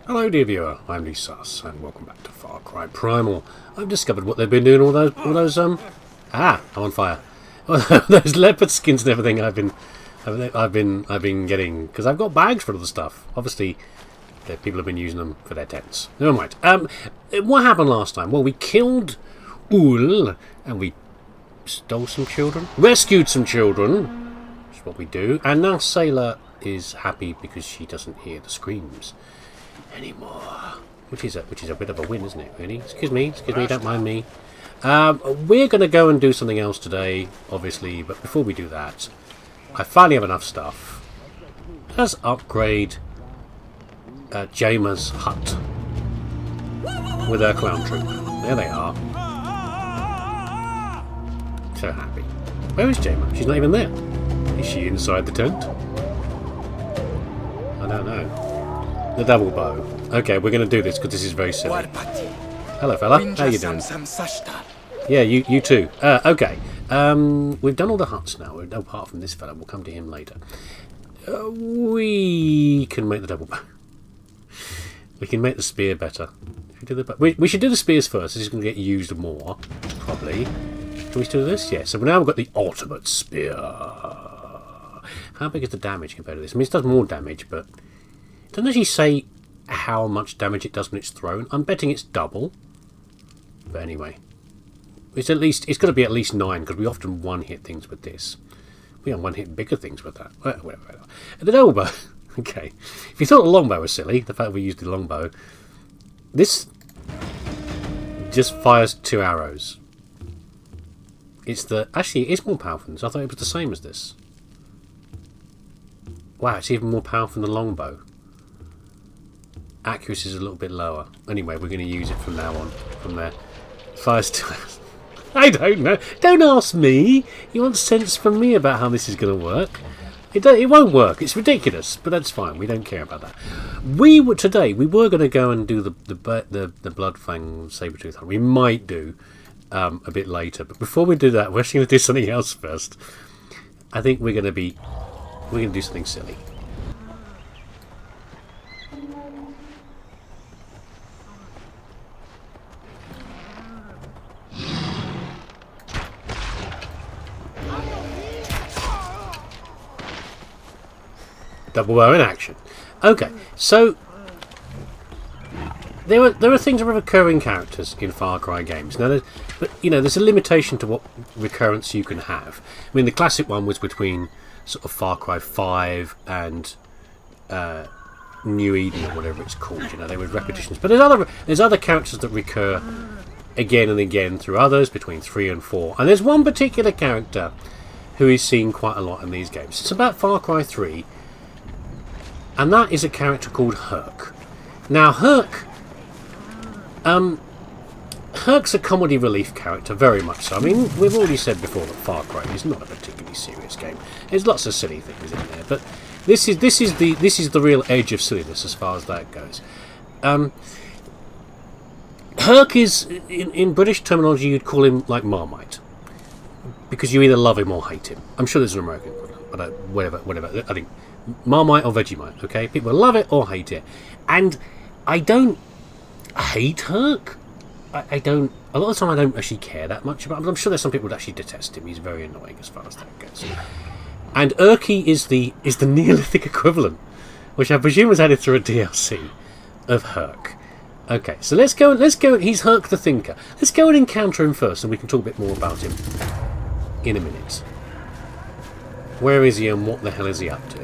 Hello dear viewer, I'm leesusss and welcome back to Far Cry Primal. I've discovered what they've been doing all those I'm on fire. Those leopard skins and everything I've been getting, because I've got bags full of the stuff. Obviously people have been using them for their tents. Never mind. What happened last time? Well, we killed Ul and we stole some children, rescued some children, which is what we do, and now Sailor is happy because she doesn't hear the screams anymore, which is a bit of a win, isn't it, really? Excuse me, don't mind me. We're going to go and do something else today, obviously, but before we do that, I finally have enough stuff. Let's upgrade Jama's hut with her clown troop. There they are. So happy. Where is Jama? She's not even there. Is she inside the tent? I don't know. The double bow. Okay, we're going to do this because this is very silly. Hello, fella. How you doing? Yeah, you too. Okay. We've done all the huts now. Apart from this fella, we'll come to him later. We can make the double bow. We can make the spear better. We should do the spears first. This is going to get used more, probably. Can we still do this? Yeah. So now we've got the ultimate spear. How big is the damage compared to this? I mean, it does more damage, but it doesn't actually say how much damage it does when it's thrown. I'm betting it's double. But anyway, it's got to be at least 9 because we often one-hit things with this. We don't one-hit bigger things with that. Whatever. The double bow. Okay. If you thought the longbow was silly, the fact we used the longbow, this just fires 2 arrows. Actually, it is more powerful than this. I thought it was the same as this. Wow, it's even more powerful than the longbow. Accuracy is a little bit lower. Anyway, we're going to use it from now on. From there. Fires 2 arrows. I don't know. Don't ask me. You want sense from me about how this is going to work. It won't work. It's ridiculous, but that's fine. We don't care about that. Today we were going to go and do the Bloodfang Sabertooth hunt. We might do a bit later, but before we do that, we're actually going to do something else first. I think we're going to do something silly. Double bow in action. Okay, so there are things that are recurring characters in Far Cry games. Now, there's a limitation to what recurrence you can have. I mean, the classic one was between sort of Far Cry 5 and New Eden or whatever it's called. There were repetitions, but there's other characters that recur again and again through others between 3 and 4. And there's one particular character who is seen quite a lot in these games. It's about Far Cry 3. And that is a character called Urki. Now, Urki's a comedy relief character, very much so. I mean, we've already said before that Far Cry is not a particularly serious game. There's lots of silly things in there, but this is the real edge of silliness as far as that goes. Urki is, in British terminology, you'd call him like Marmite, because you either love him or hate him. I'm sure there's an American equivalent, but whatever. I think Marmite or Vegemite, okay? People love it or hate it. And I don't hate Urki. I don't... A lot of the time I don't actually care that much about him. I'm sure there's some people who actually detest him. He's very annoying as far as that goes. And Urki is the neolithic equivalent, which I presume was added through a DLC of Urki. Okay, so let's go. He's Urki the Thinker. Let's go and encounter him first, and we can talk a bit more about him in a minute. Where is he and what the hell is he up to?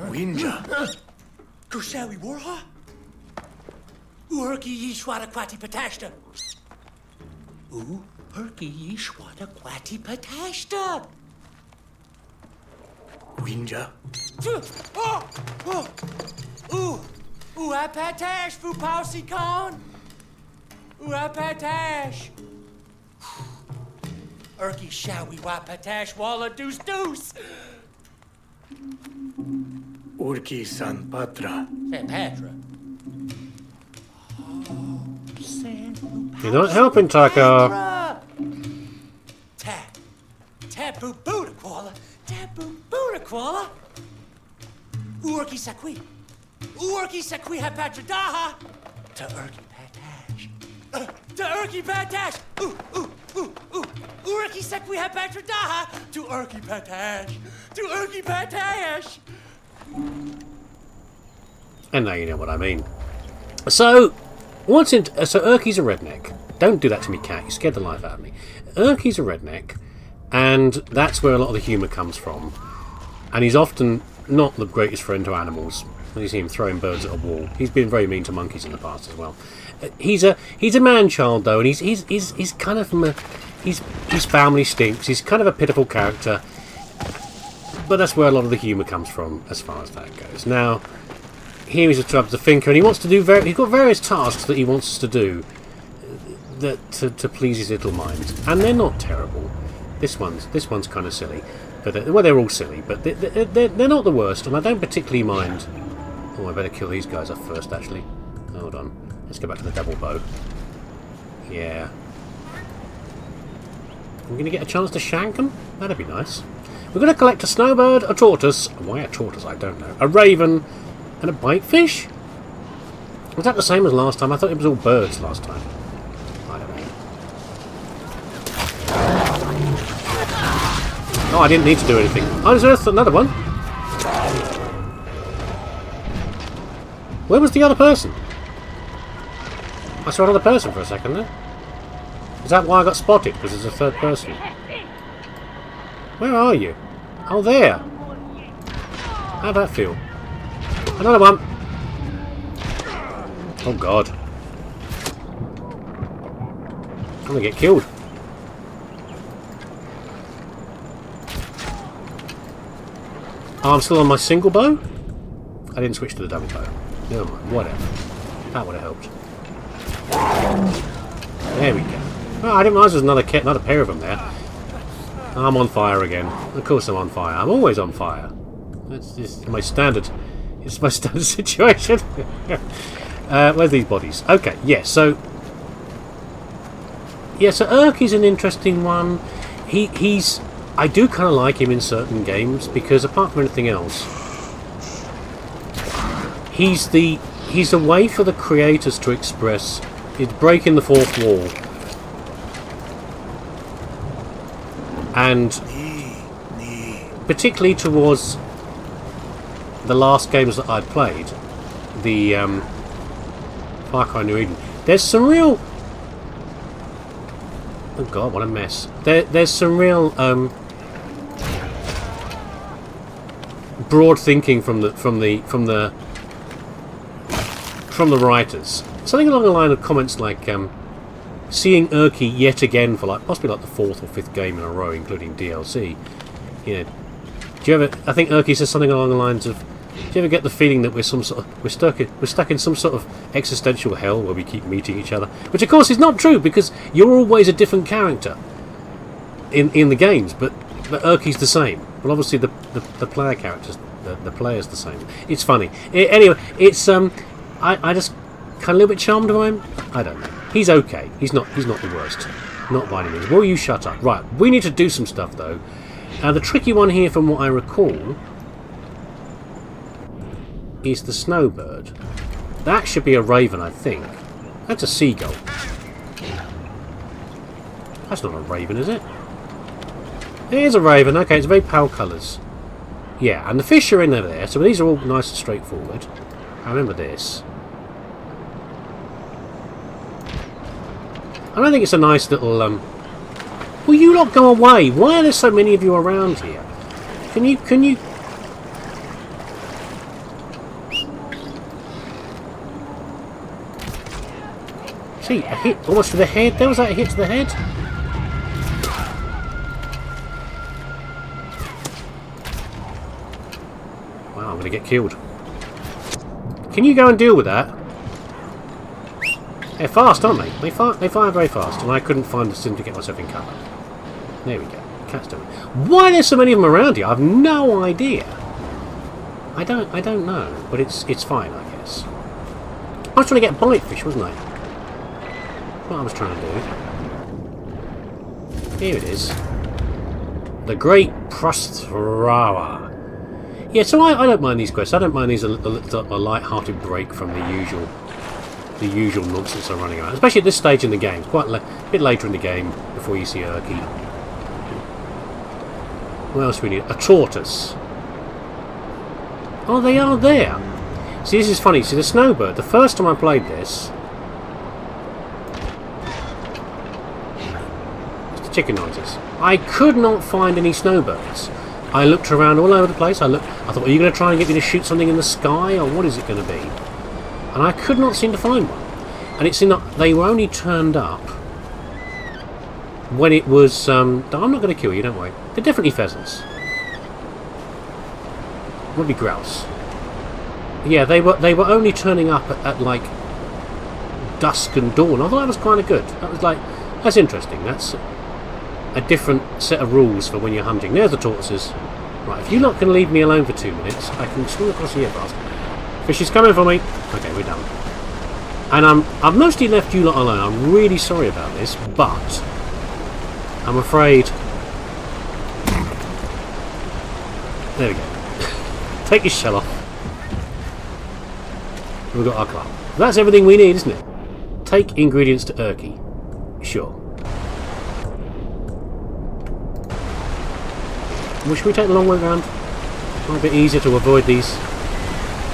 Wenja. Kushawi Warha? Urki Yishwata Kwati Patashta. Urki Yishwata Kwati Patashta. Wenja. Patash Fu Pausi Khan. Patash. Urki Shawi Patash Walla Deuce Deuce. Urki San Patra. San Patra. Oh, You're not helping, Takkar. Tapu Buddha Koala. Tapu Buddha Koala. Urki Sakwi. Urki Sakwi ha Patra Daha. To Urki Patash. To Urki Patash. Ooh. Urki Sakwi ha Patra Daha. To Urki Patash. To Urki Patash. And now you know what I mean. So, so Urki's a redneck. Don't do that to me, cat. You scared the life out of me. Urki's a redneck, and that's where a lot of the humour comes from. And he's often not the greatest friend to animals. You see him throwing birds at a wall. He's been very mean to monkeys in the past as well. He's a man-child though, and he's kind of his family stinks. He's kind of a pitiful character, but that's where a lot of the humour comes from as far as that goes. Now, here he's a thinker, and he wants to do he's got various tasks that he wants us to do to please his little mind, and they're not terrible. This one's kind of silly, but they're all silly, but they're not the worst, and I don't particularly mind. Oh, I better kill these guys off first, actually. Hold on. Let's go back to the double bow. Yeah. I'm going to get a chance to shank them? That'd be nice. We're going to collect a snowbird, a tortoise. Why a tortoise? I don't know. A raven, and a bitefish? Was that the same as last time? I thought it was all birds last time. I don't know. Oh, I didn't need to do anything. Oh, there's another one. Where was the other person? I saw another person for a second there. Is that why I got spotted? Because there's a third person. Where are you? Oh, there. How'd that feel? Another one. Oh, God. I'm going to get killed. Oh, I'm still on my single bow? I didn't switch to the double bow. Never mind, whatever. That would have helped. There we go. Oh, I didn't realise there was another pair of them there. I'm on fire again. Of course I'm on fire. I'm always on fire. It's just my standard. It's my standard situation. Where's these bodies? Okay, yeah, so... Yeah, so Urki's an interesting one. He's... I do kind of like him in certain games, because apart from anything else... He's a way for the creators to express... It's breaking the fourth wall. And... particularly towards... the last games that I'd played, the Far Cry New Eden, there's some real... Oh God, what a mess. There's some real broad thinking from the writers. Something along the line of comments like seeing Urki yet again for possibly the fourth or fifth game in a row, including DLC. You know, do you ever? I think Urki says something along the lines of, "Do you ever get the feeling that we're stuck in some sort of existential hell where we keep meeting each other?" Which, of course, is not true, because you're always a different character in the games, but Urki's the same. But obviously, the player characters, the player's the same. It's funny. Anyway, it's I just kind of a little bit charmed by him. I don't know. He's okay. He's not the worst. Not by any means. Will you shut up? Right. We need to do some stuff though. The tricky one here, from what I recall, is the snowbird. That should be a raven, I think. That's a seagull. That's not a raven, is it? It is a raven. Okay, it's very pale colours. Yeah, and the fish are in there, so these are all nice and straightforward. I remember this. I don't think it's a nice little... Will you lot go away? Why are there so many of you around here? Can you... See, a hit almost to the head. There was that hit to the head. Wow, I'm going to get killed. Can you go and deal with that? They're fast, aren't they? They fire very fast, and I couldn't find the sim to get myself in cover. There we go. Cat's doing it. Why are there so many of them around here? I have no idea. I don't know, but it's fine, I guess. I was trying to get bite fish, wasn't I? That's what I was trying to do. Here it is. The Great Prostrawa. Yeah, so I don't mind these quests. I don't mind these a light-hearted break from the usual nonsense I'm running around. Especially at this stage in the game. It's quite a bit later in the game before you see Urki. What else do we need? A tortoise. Oh, they are there. See, this is funny. See, the snowbird. The first time I played this, it's the chicken noises. I could not find any snowbirds. I looked around all over the place. I thought, are you going to try and get me to shoot something in the sky, or what is it going to be? And I could not seem to find one. And it seemed that they were only turned up when it was. I'm not going to kill you, don't worry. They're definitely pheasants. Would be grouse. Yeah, they were only turning up at like dusk and dawn. I thought that was kind of good. That was like, that's interesting. That's a different set of rules for when you're hunting. There's the tortoises. Right, if you're not going to leave me alone for 2 minutes, I can swim across here fast. Fish is coming for me. Okay, we're done. And I've mostly left you lot alone. I'm really sorry about this, but I'm afraid. There we go. Take your shell off. We've got our club. That's everything we need, isn't it? Take ingredients to Urki. Sure. Well, should we take the long way round? Might be a bit easier to avoid these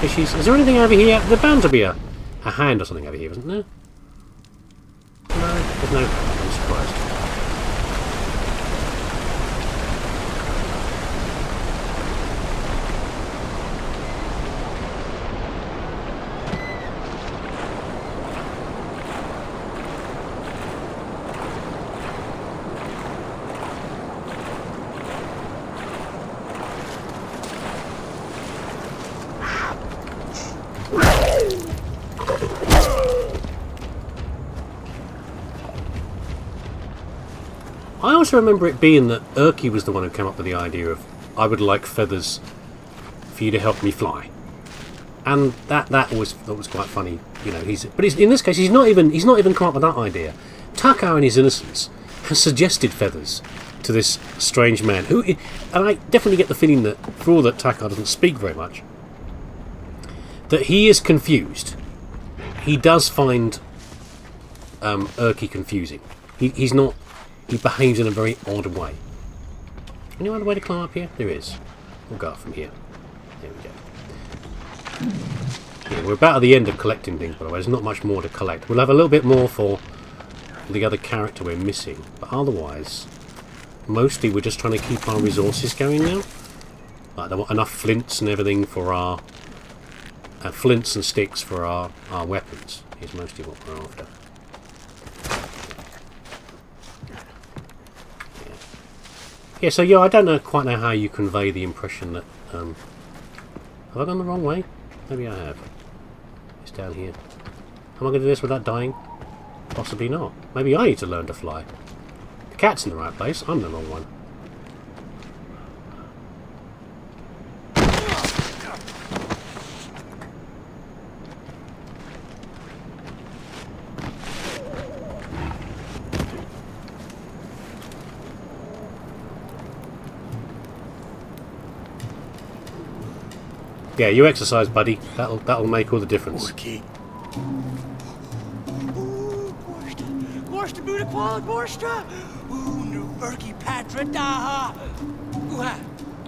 fishies. Is there anything over here? There's bound to be a hand or something over here, isn't there? No, there's no hand. I'm surprised. I also remember it being that Urki was the one who came up with the idea of, I would like feathers for you to help me fly, and that was quite funny. You know, in this case he's not even come up with that idea. Takkar, in his innocence, has suggested feathers to this strange man who, and I definitely get the feeling that for all that Takkar doesn't speak very much, that he is confused. He does find Urki confusing. He's not. He behaves in a very odd way. Any other way to climb up here? There is. We'll go up from here. There we go. Yeah, we're about at the end of collecting things, by the way. There's not much more to collect. We'll have a little bit more for the other character we're missing. But otherwise, mostly we're just trying to keep our resources going now. Like, there want enough flints and everything for our... flints and sticks for our weapons is mostly what we're after. Yeah, so yeah, I don't quite know how you convey the impression that... have I gone the wrong way? Maybe I have. It's down here. Am I going to do this without dying? Possibly not. Maybe I need to learn to fly. The cat's in the right place, I'm the wrong one. Yeah, you exercise, buddy. That'll make all the difference. Urki. Gorsta Buddha Qual Gorsta. Ooh, new Urki Patra Daha.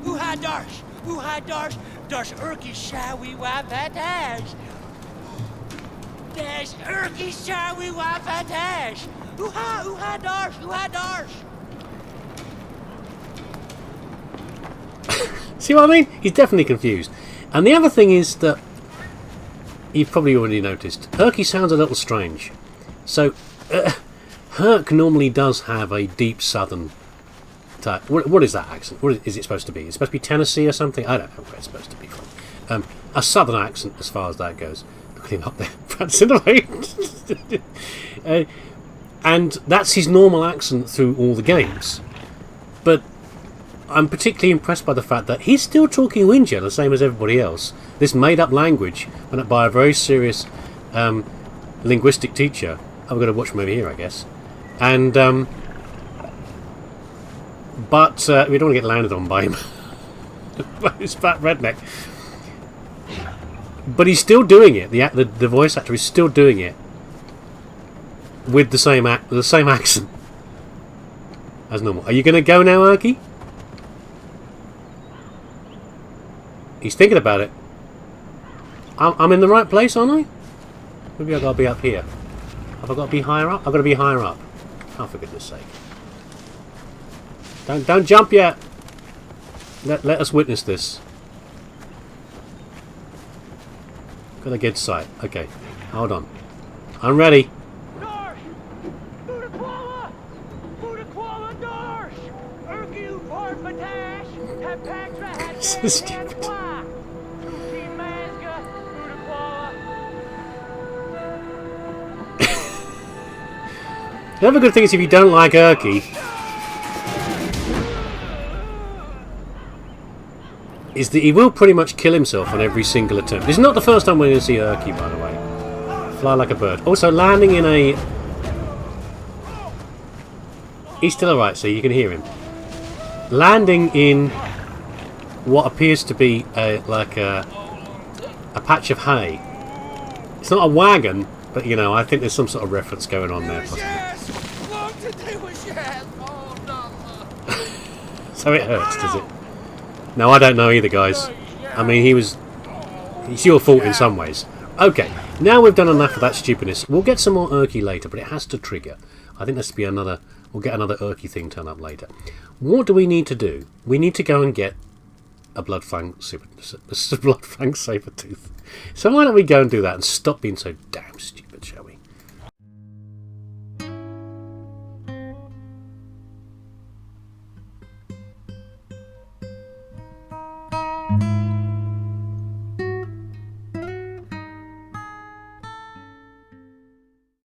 Uha Darsh. Uha Darsh. Darsh Urki Shawi Wa Patash. Dash Urki Shawi Wa Patash. Uha Darsh. Uha Darsh. See what I mean? He's definitely confused. And the other thing is that you've probably already noticed, Urki sounds a little strange. So, Herc normally does have a deep southern type. What is that accent? What is it supposed to be? It's supposed to be Tennessee or something? I don't know where it's supposed to be from. A southern accent as far as that goes. Look at him up there, prancing away. And that's his normal accent through all the games. But I'm particularly impressed by the fact that he's still talking Wenja, the same as everybody else. This made-up language, run up by a very serious linguistic teacher. I've got to watch him over here, I guess. And but we don't want to get landed on by him. By his fat redneck. But he's still doing it. The voice actor is still doing it with the same accent as normal. Are you going to go now, Urki? He's thinking about it. I'm in the right place, aren't I? Maybe I've got to be up here. Have I got to be higher up? I've got to be higher up. Oh, for goodness sake. Don't jump yet. Let us witness this. Got a good sight. Okay, hold on. I'm ready. This is stupid. The other good thing is if you don't like Urki, is that he will pretty much kill himself on every single attempt. This is not the first time we're going to see Urki, by the way. Fly like a bird. Also, landing in a... He's still alright, so you can hear him. Landing in what appears to be like a patch of hay. It's not a wagon, but you know, I think there's some sort of reference going on there, possibly. So it hurts, does it? No, I don't know either, guys. I mean, it's your fault in some ways. Okay, now we've done enough of that stupidness. We'll get some more Urki later, but it has to trigger. I think there's to be another... We'll get another Urki thing turn up later. What do we need to do? We need to go and get a blood-fang saber-tooth. So why don't we go and do that and stop being so damn stupid, shall we?